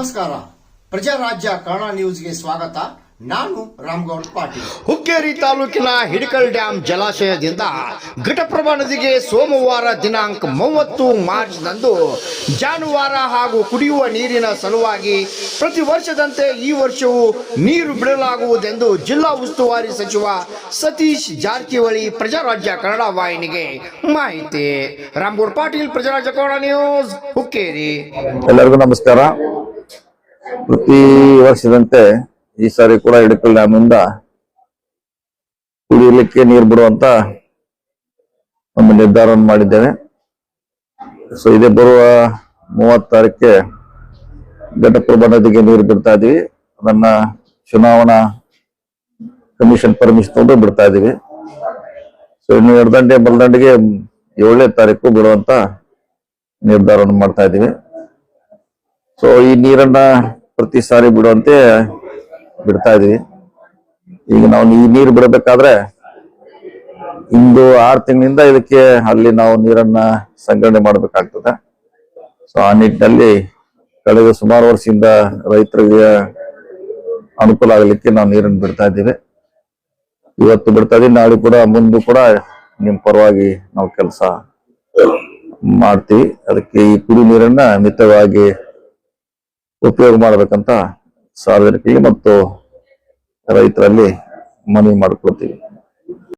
ನಮಸ್ಕಾರ. ಪ್ರಜಾರಾಜ್ಯ ಕನ್ನಡ ನ್ಯೂಸ್ಗೆ ಸ್ವಾಗತ. ನಾನು ರಾಮಗೌಡ ಪಾಟೀಲ್. ಹುಕ್ಕೇರಿ ತಾಲೂಕಿನ ಹಿಡಕಲ್ ಡ್ಯಾಂ ಜಲಾಶಯದಿಂದ ಘಟಪ್ರಭಾ ನದಿಗೆ ಸೋಮವಾರ ದಿನಾಂಕ 30 ಮಾರ್ಚ್ನಂದು ಜಾನುವಾರು ಹಾಗೂ ಕುಡಿಯುವ ನೀರಿನ ಸಲುವಾಗಿ ಪ್ರತಿ ವರ್ಷದಂತೆ ಈ ವರ್ಷವೂ ನೀರು ಬಿಡಲಾಗುವುದೆಂದು ಜಿಲ್ಲಾ ಉಸ್ತುವಾರಿ ಸಚಿವ ಸತೀಶ್ ಜಾರಕಿಹೊಳಿ ಪ್ರಜಾರಾಜ್ಯ ಕನ್ನಡ ವಾಹಿನಿಗೆ ಮಾಹಿತಿ. ರಾಮಗೌಡ ಪಾಟೀಲ್, ಪ್ರಜಾರಾಜ್ಯ ಕನ್ನಡ ನ್ಯೂಸ್, ಹುಕ್ಕೇರಿ. ಎಲ್ಲರಿಗೂ ನಮಸ್ಕಾರ. ಪ್ರತಿ ವರ್ಷದಂತೆ ಈ ಸಾರಿ ಕೂಡ ಹಿಡಕಲ್ ಡ್ಯಾಮ್ ಇಂದ ಕುಡಿಯಲಿಕ್ಕೆ ನೀರು ಬಿಡುವಂತ ಒಂದು ನಿರ್ಧಾರವನ್ನು ಮಾಡಿದ್ದೇವೆ. ಸೊ ಇದೇ ಬರುವ 30 ತಾರೀಕಿಗೆ ಘಟಪ್ರಭಾ ನದಿಗೆ ನೀರು ಬಿಡ್ತಾ ಇದೀವಿ. ಅದನ್ನ ಚುನಾವಣಾ ಕಮಿಷನ್ ಪರ್ಮಿಷನ್ ತಗೊಂಡು ಬಿಡ್ತಾ ಇದೀವಿ. ಸೊ ಇನ್ನು ಎಡದಂಡೆ ಬಲದಂಡೆಗೆ 7ನೇ ತಾರೀಕು ಬಿಡುವಂತ ನಿರ್ಧಾರವನ್ನು ಮಾಡ್ತಾ ಇದೀವಿ. ಸೊ ಈ ನೀರನ್ನ ಪ್ರತಿ ಸಾರಿ ಬಿಡುವಂತೆ ಬಿಡ್ತಾ ಇದೀವಿ. ಈಗ ನಾವು ಈ ನೀರು ಬಿಡಬೇಕಾದ್ರೆ ಇಂದು 6 ತಿಂಗಳಿಂದ ಇದಕ್ಕೆ ಅಲ್ಲಿ ನಾವು ನೀರನ್ನ ಸಂಗ್ರಹಣೆ ಮಾಡಬೇಕಾಗ್ತದೆ. ಸೊ ಆ ನಿಟ್ಟಿನಲ್ಲಿ ಕಳೆದ ಸುಮಾರು ವರ್ಷದಿಂದ ರೈತರಿಗೆ ಅನುಕೂಲ ಆಗಲಿಕ್ಕೆ ನಾವು ನೀರನ್ನು ಬಿಡ್ತಾ ಇದ್ದೀವಿ. ಇವತ್ತು ಬಿಡ್ತಾ ಇದೀವಿ, ನಾಳೆ ಕೂಡ ಮುಂದೆ ಕೂಡ ನಿಮ್ ಪರವಾಗಿ ನಾವು ಕೆಲಸ ಮಾಡ್ತೀವಿ. ಅದಕ್ಕೆ ಈ ಕುಡಿ ನೀರನ್ನ ಮಿತವಾಗಿ ಉಪಯೋಗ ಮಾಡಬೇಕಂತ ಸಾರ್ವಜನಿಕರಿಗೆ ಮತ್ತು ರೈತರಲ್ಲಿ ಮನವಿ ಮಾಡಿಕೊಳ್ತೀವಿ.